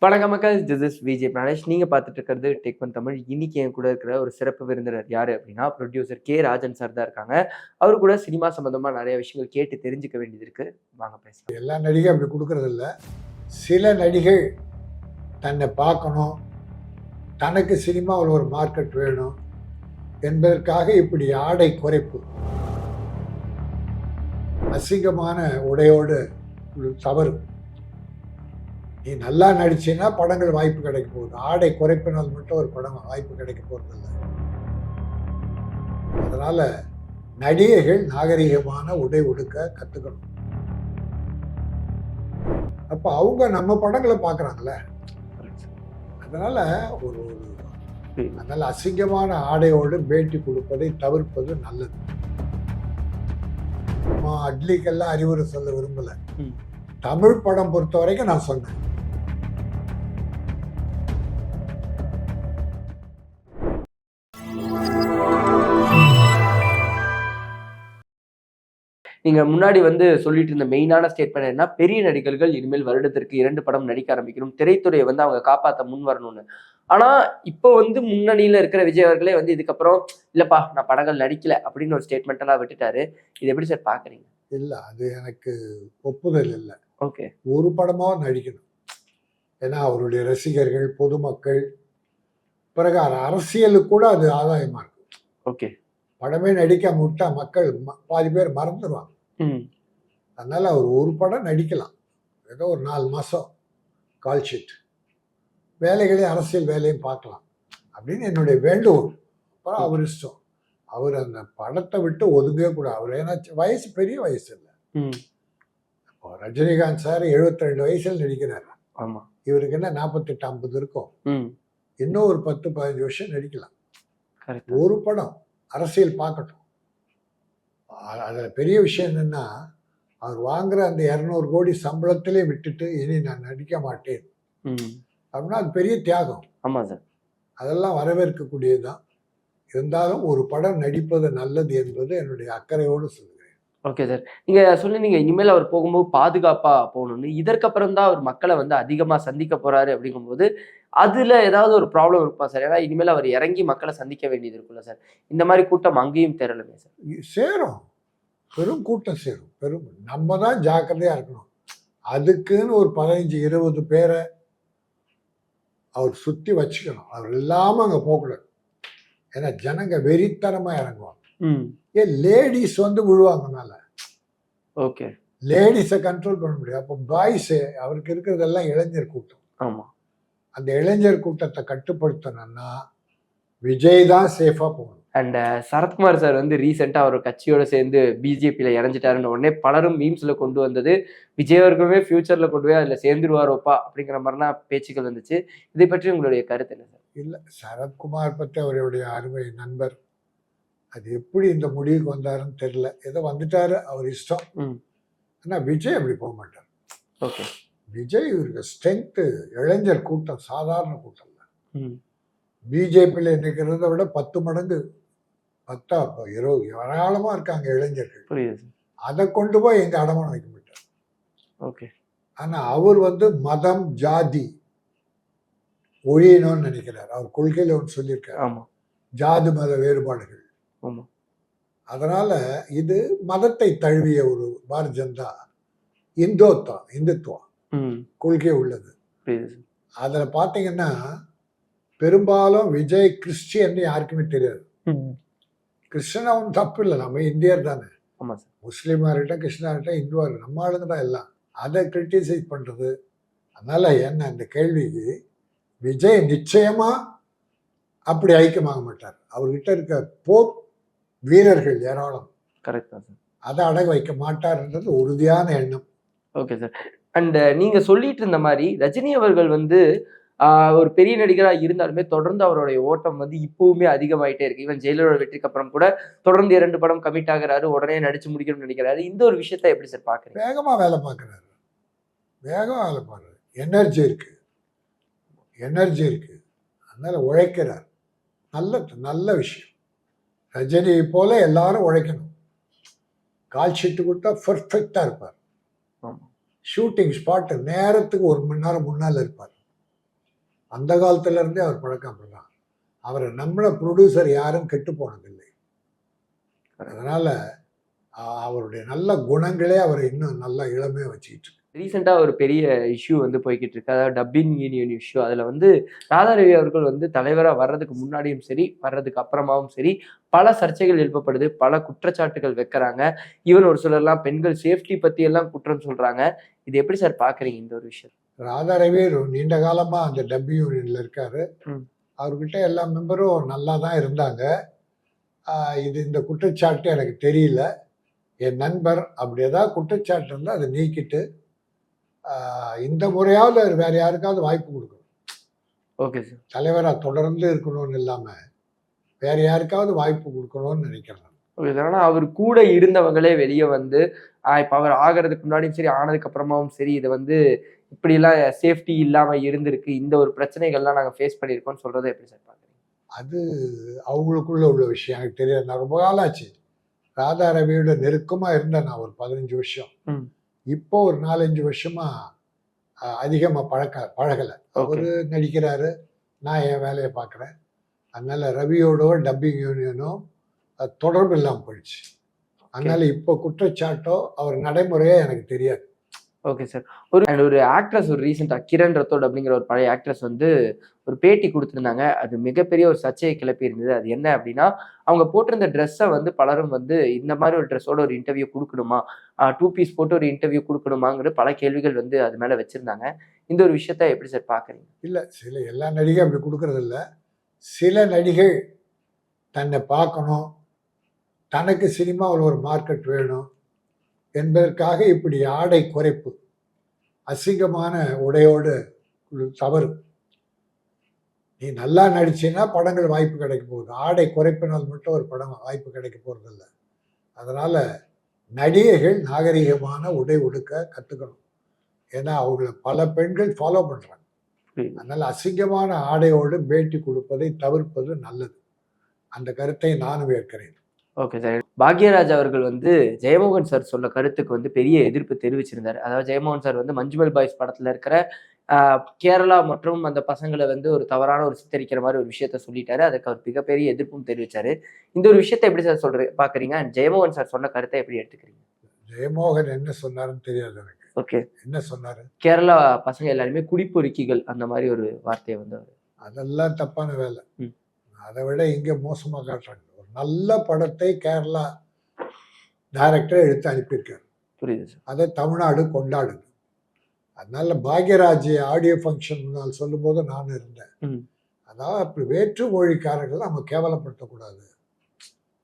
வணக்கம் மக்கள், this is Vijay Pranesh. நீங்க பார்த்துட்டு இருக்கிறது டெக் ஒன் தமிழ். இன்னைக்கு என் கூட இருக்கிற ஒரு சிறப்பு விருந்தினர் யாரு அப்படின்னா, ப்ரொடியூசர் கே ராஜன் சார் தான் இருக்காங்க. அவரு கூட சினிமா சம்பந்தமா நிறைய விஷயங்கள் கேட்டு தெரிஞ்சுக்க வேண்டியது இருக்கு. வாங்க பேசலாம். எல்லா நடிகை அப்படி கொடுக்கறது இல்லை. சில நடிகை தன்னை பார்க்கணும், தனக்கு சினிமாவில் ஒரு மார்க்கெட் வேணும் என்பதற்காக இப்படி ஆடை குறைப்பு, அசிங்கமான உடையோடு தவறு. நீ நல்லா நடிச்சின்னா படங்கள் வாய்ப்பு கிடைக்க போகுது. ஆடை குறைப்பினால் மட்டும் ஒரு படம் வாய்ப்பு கிடைக்க போறதில்லை. அதனால நடிகைகள் நாகரிகமான உடை உடுக்க கத்துக்கணும். அப்ப அவங்க நம்ம படங்களை பார்க்குறாங்களே, அதனால ஒரு அதனால அசிங்கமான ஆடையோடு பேட்டி கொடுப்பதை தவிர்ப்பது நல்லது. அட்லிக்கெல்லாம் அறிவுரை சொல்ல விரும்பல. தமிழ் படம் பொறுத்த வரைக்கும் நான் சொன்னேன். நீங்க முன்னாடி சொல்லிட்டு இருந்த மெயினான ஸ்டேட்மெண்ட் என்ன, பெரிய நடிகர்கள் இனிமேல் வருடத்திற்கு 2 படம் நடிக்க ஆரம்பிக்கணும், திரைத்துறையை அவங்க காப்பாற்ற முன் வரணும்னு. ஆனா இப்போ முன்னணியில இருக்கிற விஜய் அவர்களே இதுக்கப்புறம் இல்லப்பா நான் படங்கள் நடிக்கல அப்படின்னு ஒரு ஸ்டேட்மெண்ட் எல்லாம் விட்டுட்டாரு. இது எப்படி சார் பாக்குறீங்க? இல்ல, அது எனக்கு ஒப்புதல் இல்லை. ஓகே, ஒரு படமாவது நடிக்கணும். ஏன்னா அவருடைய ரசிகர்கள், பொதுமக்கள், பிறகு அரசியலுக்கு கூட அது ஆதாயமா இருக்கும். ஓகே, படமே நடிக்காம விட்டா மக்கள் பாதி பேர் மறந்துடுவாங்க. அதனால அவர் ஒரு படம் நடிக்கலாம், ஏதோ ஒரு 4 மாசம் கால் ஷீட், வேலைகளையும் அரசியல் வேலையும் பார்க்கலாம் அப்படின்னு என்னுடைய வேண்டுகோள். அப்புறம் அவர் இஷ்டம். அவர் அந்த படத்தை விட்டு ஒதுங்கவே கூடாது. அவர் ஏன்னா வயசு பெரிய வயசு இல்லை. இப்போ ரஜினிகாந்த் சார் 72 வயசில் நடிக்கிறார். ஆமா, இவருக்கு என்ன 48-50 இருக்கும். இன்னும் ஒரு 10-15 வருஷம் நடிக்கலாம். ஒரு படம் அரசியல் பார்க்கட்டும். அதில் பெரிய விஷயம் என்னன்னா, அவர் வாங்குற அந்த 200 கோடி சம்பளத்திலே விட்டுட்டு இனி நான் நடிக்க மாட்டேன் அப்படின்னா அது பெரிய தியாகம். ஆமாம் சார், அதெல்லாம் வரவேற்கக்கூடியதுதான். இருந்தாலும் ஒரு படம் நடிப்பது நல்லது என்பது என்னுடைய அக்கறையோடு சொல்லுகிறேன். ஓகே சார், நீங்க சொன்னீங்க இனிமேல் அவர் போகும்போது பாதுகாப்பா போகணும்னு. இதற்கப்புறம் தான் அவர் மக்களை அதிகமா சந்திக்க போறாரு. அப்படிங்கும்போது அதுல ஏதாவது ஒரு ப்ராப்ளம் இருப்பா சார்? ஏன்னா இனிமேல் அவர் இறங்கி மக்களை சந்திக்க வேண்டியது இருக்குல்ல சார். இந்த மாதிரி கூட்டம் அங்கேயும் தெரியலுமே சார். சேரும், பெரும் கூட்டம் சேரும். பெரும் நம்ம தான் ஜாக்கிரதையா இருக்கணும். அதுக்குன்னு ஒரு 15-20 பேரை அவர் சுத்தி வச்சுக்கணும். அவர் இல்லாம அங்க போகக்கூடாது. ஏன்னா ஜனங்க வெறித்தனமா இறங்குவாங்க. ஏன் லேடிஸ் விழுவாங்க மேல. ஓகே, லேடிஸை கண்ட்ரோல் பண்ண முடியும். அப்போ பாய்ஸ், அவருக்கு இருக்கிறதெல்லாம் இளைஞர் கூட்டம். ஆமா, அந்த இளைஞர் கூட்டத்தை கட்டுப்படுத்தணும்னா விஜய் தான் சேஃபா போகணும். அண்ட் சரத்குமார் சார் ரீசெண்டா அவர் கட்சியோட சேர்ந்து பிஜேபியில இறஞ்சிட்டாருன்னு உடனே பலரும் மீம்ஸ்ல கொண்டு வந்தது, விஜய் அவர்களுமே ஃபியூச்சர்ல கொண்டு போய் அதுல சேர்ந்துருவாரோப்பா அப்படிங்கிற மாதிரிலாம் பேச்சுக்கள் வந்துச்சு. இதை பற்றி உங்களுடைய கருத்து என்ன சார்? இல்லை, சரத்குமார் பற்றி அவருடைய அருமை நண்பர், அது எப்படி இந்த முடிவுக்கு வந்தாருன்னு தெரியல. ஏதோ வந்துட்டாரு, அவர் இஷ்டம். ஆனால் விஜய் அப்படி போக மாட்டார். ஓகே, விஜய் இவருக்கு ஸ்ட்ரென்த்து, இளைஞர் கூட்டம் சாதாரண கூட்டம் இல்லை. பிஜேபியில் நிற்கிறத விட 10 மடங்கு 20 ஏராளமாக இருக்காங்க இளைஞர்கள். புரியுது. அதை கொண்டு போய் எங்க அடமானம் வைக்க மாட்டார். ஓகே, ஆனால் அவர் மதம் ஜாதி ஒழியணும்னு நினைக்கிறார். அவர் கொள்கையில் ஒன்று சொல்லியிருக்காரு. ஆமா, ஜாதி மத வேறுபாடுகள். ஆமா, அதனால இது மதத்தை தழுவிய ஒரு பாரதிய ஜனதா இந்துத்துவம் கொள்கை உள்ளது. அதில் பார்த்தீங்கன்னா பெரும்பாலும் விஜய் கிறிஸ்டியன் யாருக்குமே தெரியாது. கிறிஸ்டியன் அவன் தப்பு இல்லை, நம்ம இந்தியர் தானே. முஸ்லீமா இருக்கட்டும், கிறிஸ்டினா இருக்கட்டும், இந்துவா இருக்கட்டும், நம்ம ஆளுங்க தான் எல்லாம். அதை கிரிட்டிசைஸ் பண்றது. அதனால என்ன இந்த கேள்விக்கு விஜய் நிச்சயமா அப்படி ஐக்கியமாக மாட்டார். அவர்கிட்ட இருக்க போர் வீரர்கள் ஏராளம். கரெக்ட் தான் சார். அதை அடகு வைக்க மாட்டார்ன்றது உறுதியான எண்ணம். Okay sir. அண்ட் நீங்க சொல்லிட்டு இருந்த மாதிரி ரஜினி அவர்கள் ஒரு பெரிய நடிகராக இருந்தாலுமே தொடர்ந்து அவருடைய ஓட்டம் இப்பவுமே அதிகமாயிட்டே இருக்கு. ஈவன் ஜெயிலரோட வெற்றிக்கு அப்புறம் கூட தொடர்ந்து 2 படம் கமிட் ஆகிறாரு, உடனே நடிச்சு முடிக்கணும்னு நினைக்கிறாரு. இந்த ஒரு விஷயத்த எப்படி சார் பாக்குறீங்க? வேகமா வேலை பார்க்கிறாரு, வேகமா வேலை பார்க்கறாரு. எனர்ஜி இருக்கு, அதனால உழைக்கிறார். நல்ல விஷயம். ரஜினி போல எல்லாரும் உழைக்கணும். கால் ஷீட்டு கொடுத்தா பெர்ஃபெக்டா இருப்பார். ஷூட்டிங் ஸ்பாட் நேரத்துக்கு 1 மணி நேரம் முன்னால் இருப்பார். அந்த காலத்துல இருந்தே அவர் பழக்கம் அப்படிதான். அவரை நம்மள ப்ரொடியூசர் யாரும் கெட்டு போனதில்லை. அதனால அவருடைய நல்ல குணங்களே அவரை இன்னும் நல்லா இளமையா வச்சுக்கிட்டு இருக்கு. ரீசெண்டா ஒரு பெரிய இஷ்யூ வந்து போய்கிட்டு இருக்கு. அதாவது டப்பிங் யூனியன் இஷ்யூ. அதுல வந்து ராதாரவி அவர்கள் வந்து தலைவரா வர்றதுக்கு முன்னாடியும் சரி, வர்றதுக்கு அப்புறமாவும் சரி, பல சர்ச்சைகள் எழுப்பப்படுது, பல குற்றச்சாட்டுகள் வைக்கிறாங்க. ஈவன் ஒரு சிலர்லாம் பெண்கள் சேஃப்டி பத்தி எல்லாம் குற்றம் சொல்றாங்க. இது எப்படி சார் பாக்குறீங்க இந்த ஒரு விஷயம்? ராதாரவி நீண்ட காலமா அந்த டப்பி யூனியன்ல இருக்காரு. அவர்கிட்ட எல்லா மெம்பரும் நல்லா தான் இருந்தாங்க. இது இந்த குற்றச்சாட்டு எனக்கு தெரியல. என் நண்பர் அப்படி ஏதாவது குற்றச்சாட்டு இருந்தால் அதை நீக்கிட்டு இந்த முறையாவது அது வேற யாருக்காவது வாய்ப்பு கொடுக்கணும். Okay sir. தலைவராக தொடர்ந்து இருக்கணும்னு இல்லாமல் வேற யாருக்காவது வாய்ப்பு கொடுக்கணும்னு நினைக்கிறேன். ஆனா அவர் கூட இருந்தவங்களே வெளியே வந்து இப்ப அவர் ஆகிறதுக்கு முன்னாடியும் சரி, ஆனதுக்கு அப்புறமாவும் சரி, இதை வந்து இப்படி எல்லாம் சேஃப்டி இல்லாம இருந்திருக்கு, இந்த ஒரு பிரச்சனைகள்லாம் நாங்க ஃபேஸ் பண்ணியிருக்கோம்னு சொல்றதை எப்படி சார் பாக்குறீங்க? அது அவங்களுக்குள்ள உள்ள விஷயம் எனக்கு தெரியாது. நான் ரொம்ப காலாச்சு ராதா ரவியோட நெருக்கமா இருந்தேன். நான் ஒரு 15 வருஷம். இப்போ ஒரு 4-5 வருஷமா அதிகமா பழகலை. அவரு நடிக்கிறாரு, நான் என் வேலையை பார்க்குறேன். அதனால ரவியோட டப்பிங் யூனியனும் தொடர்பு இல்லாமல் போயிடுச்சு. அதனால இப்போ குற்றச்சாட்டோ அவர் நடைமுறையோ எனக்கு தெரியாது. Okay sir. ஒரு ஆக்ட்ரஸ் ஒரு ரீசெண்டா கிரண் ரத்தோட் அப்படிங்கிற ஒரு பழைய ஆக்ட்ரஸ் வந்து ஒரு பேட்டி கொடுத்துருந்தாங்க. அது மிகப்பெரிய ஒரு சர்ச்சையை கிளப்பி இருந்தது. அது என்ன அப்படின்னா, அவங்க போட்டிருந்த ட்ரெஸ்ஸை வந்து பலரும் வந்து இந்த மாதிரி ஒரு ட்ரெஸ்ஸோட ஒரு இன்டர்வியூ கொடுக்கணுமா, 2 பீஸ் போட்டு ஒரு இன்டர்வியூ கொடுக்கணுமாங்கிற பல கேள்விகள் வந்து அது மேல வச்சிருந்தாங்க. இந்த ஒரு விஷயத்த எப்படி சார் பாக்குறீங்க? இல்ல எல்லா நடிகை அப்படி கொடுக்கறது இல்ல. சில நடிகை தன்னை பார்க்கணும், தனக்கு சினிமாவில் ஒரு மார்க்கெட் வேணும் என்பதற்காக இப்படி ஆடை குறைப்பு, அசிங்கமான உடையோடு தவறு. நீ நல்லா நடிச்சீன்னா படங்கள் வாய்ப்பு கிடைக்க போகுது. ஆடை குறைப்பினால் மட்டும் ஒரு படம் வாய்ப்பு கிடைக்க போறதில்லை. அதனால நடிகைகள் நாகரிகமான உடை உடுக்க கத்துக்கணும். ஏன்னா அவங்கள பல பெண்கள் ஃபாலோ பண்றாங்க. அதனால அசிங்கமான ஆடையோடு பேட்டி கொடுப்பதை தவிர்ப்பது நல்லது. அந்த கருத்தை நானும் ஏற்கிறேன். Okay sir. பாக்யராஜ் அவர்கள் வந்து ஜெயமோகன் சார் சொன்ன கருத்துக்கு வந்து பெரிய எதிர்ப்பு தெரிவிச்சிருந்தாரு. அதாவது ஜெயமோகன் சார் வந்து மஞ்சுமல் பாய்ஸ் படத்துல இருக்கிற கேரளா மற்றும் அந்த பசங்களை வந்து ஒரு தவறான ஒரு சித்தரிக்கிற மாதிரி ஒரு விஷயத்த சொல்லிட்டாரு. அதுக்கு அவர் மிகப்பெரிய எதிர்ப்பும் தெரிவிச்சாரு. இந்த ஒரு விஷயத்த எப்படி சார் பாக்குறீங்க? ஜெயமோகன் சார் சொன்ன கருத்தை எப்படி எடுத்துக்கிறீங்க? ஜெயமோகன் என்ன சொன்னாருன்னு தெரியாது எனக்கு. ஓகே. என்ன சொன்னாரு? கேரளா பசங்க எல்லாருமே குடிப்பொறுக்கிகள் அந்த மாதிரி ஒரு வார்த்தையை வந்து அதெல்லாம் தப்பான வேலை. அதை விட இங்க மோசமா காட்டுறாங்க. ஒரு நல்ல படத்தை கேரளா டைரக்டர் எடுத்து அனுப்பியிருக்காரு. புரியுது சார். அதை தமிழ்நாடு கொண்டாடுது. அதனால பாக்யராஜ் ஆடியோ ஃபங்க்ஷன் முன்னால் சொல்லும் போது நானும் இருந்தேன். அதாவது அப்படி வேற்று மொழிக்காரர்கள் நம்ம கேவலப்படுத்தக்கூடாது.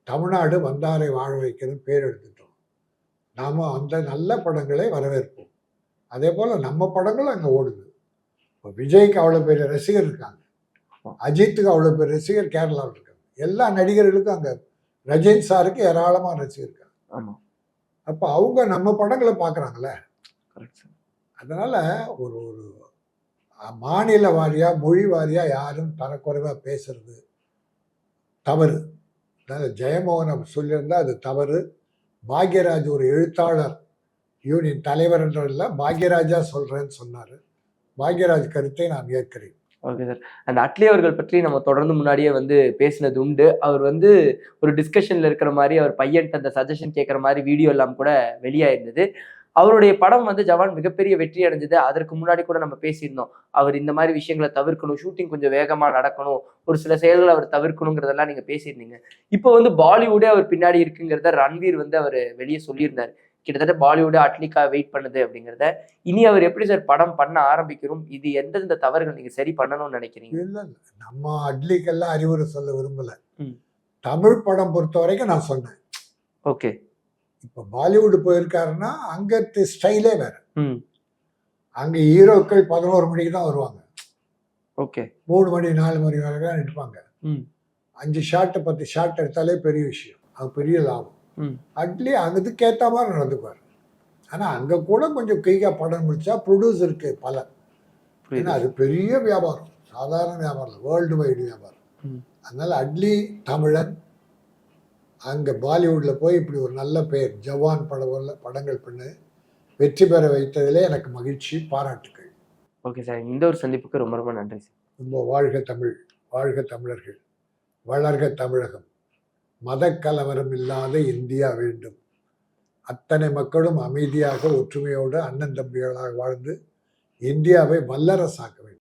தமிழ்நாடு வந்தாரை வாழ வைக்கணும் பேர் எடுத்துட்டோம். நாம அந்த நல்ல படங்களை வரவேற்போம். அதே போல நம்ம படங்களும் அங்கே ஓடுது. இப்போ விஜய்க்கு அவ்வளோ பெரிய ரசிகர் இருக்காங்க, அஜித்துக்கு அவ்வளோ பெரிய ரசிகர் கேரளாவில் இருக்காங்க. எல்லா நடிகர்களுக்கும் அங்கே ரஜினி சாருக்கு ஏராளமான ரசிகர் இருக்காங்க. அப்போ அவங்க நம்ம படங்களை பார்க்குறாங்களே. அதனால ஒரு ஒரு மாநில வாரியா மொழி வாரியா யாரும் தரக்குறைவா பேசுறது தவறு. அதனால ஜெயமோகன் சொல்லியிருந்தா அது தவறு. பாக்யராஜ் ஒரு எழுத்தாளர் யூனியன் தலைவர் என்றதில்ல, பாக்யராஜா சொல்றேன்னு சொன்னாரு. பாக்யராஜ் கருத்தை நான் ஏற்கிறேன். Okay sir. அந்த அட்லி அவர்கள் பற்றி நம்ம தொடர்ந்து முன்னாடியே வந்து பேசினது உண்டு. அவர் வந்து ஒரு டிஸ்கஷன்ல இருக்கிற மாதிரி அவர் பையன்ட்டு அந்த சஜஷன் கேட்குற மாதிரி வீடியோ எல்லாம் கூட வெளியாயிருந்தது. அவருடைய படம் வந்து ஜவான் மிகப்பெரிய வெற்றி அடைஞ்சது. அதற்கு முன்னாடி கூட நம்ம பேசியிருந்தோம். அவர் இந்த மாதிரி விஷயங்களை தவிர்க்கணும், ஷூட்டிங் கொஞ்சம் வேகமா நடக்கணும், ஒரு சில செயல்களை அவர் தவிர்க்கணுங்கிறதெல்லாம் நீங்க பேசியிருந்தீங்க. இப்போ வந்து பாலிவுட்டே அவர் பின்னாடி இருக்குங்கிறத ரன்வீர் வந்து அவர் வெளியே சொல்லியிருந்தாரு. கிட்டத்தட்ட பாலிவுட் அட்லிக்கா வெயிட் பண்ணுது அப்படிங்கிறத. இனி அவர் எப்படி சார் படம் பண்ண ஆரம்பிக்கணும்? இது எந்தெந்த தவறுகள் நீங்க சரி பண்ணணும்னு நினைக்கிறீங்க? இல்ல நம்ம அட்லிக்கெல்லாம் அறிவுரை சொல்ல விரும்பல. தமிழ் படம் பொறுத்த வரைக்கும் நான் சொன்னேன். ஓகே. இப்போ பாலிவுட் போயிருக்காருன்னா அங்க ஸ்டைலே வேற. அங்க ஹீரோக்கள் 11 மணிக்கு தான் வருவாங்க. ஓகே. 3 மணி 4 மணி வரைக்கும் தான் எடுப்பாங்க. 5 ஷாட் 10 ஷாட் எடுத்தாலே பெரிய விஷயம், அது பெரிய லாபம். அட்லி அதுக்கு ஏற்ற மாதிரி நடந்துக்குவார். ஆனால் அங்கே கூட கொஞ்சம் குயிக்காக படம் முடிச்சா ப்ரொடியூசருக்கு பலன். ஏன்னா அது பெரிய வியாபாரம், சாதாரண வியாபாரம் இல்லை, வேர்ல்டு வைடு வியாபாரம். அதனால அட்லி தமிழன் அங்கே பாலிவுட்டில் போய் இப்படி ஒரு நல்ல பெயர் ஜவான் படங்கள் பண்ணு வெற்றி பெற வைத்ததிலே எனக்கு மகிழ்ச்சி, பாராட்டுக்கள். ஓகே சார், இந்த ஒரு சந்திப்புக்கு ரொம்ப ரொம்ப நன்றி சார். ரொம்ப வாழ்க தமிழ், வாழ்க தமிழர்கள், வளர்க தமிழகம், மதக்கலவரம் இல்லாத இந்தியா வேண்டும். அத்தனை மக்களும் அமைதியாக ஒற்றுமையோடு அண்ணன் தம்பிகளாக வாழ்ந்து இந்தியாவை வல்லரசாக்க வேண்டும்.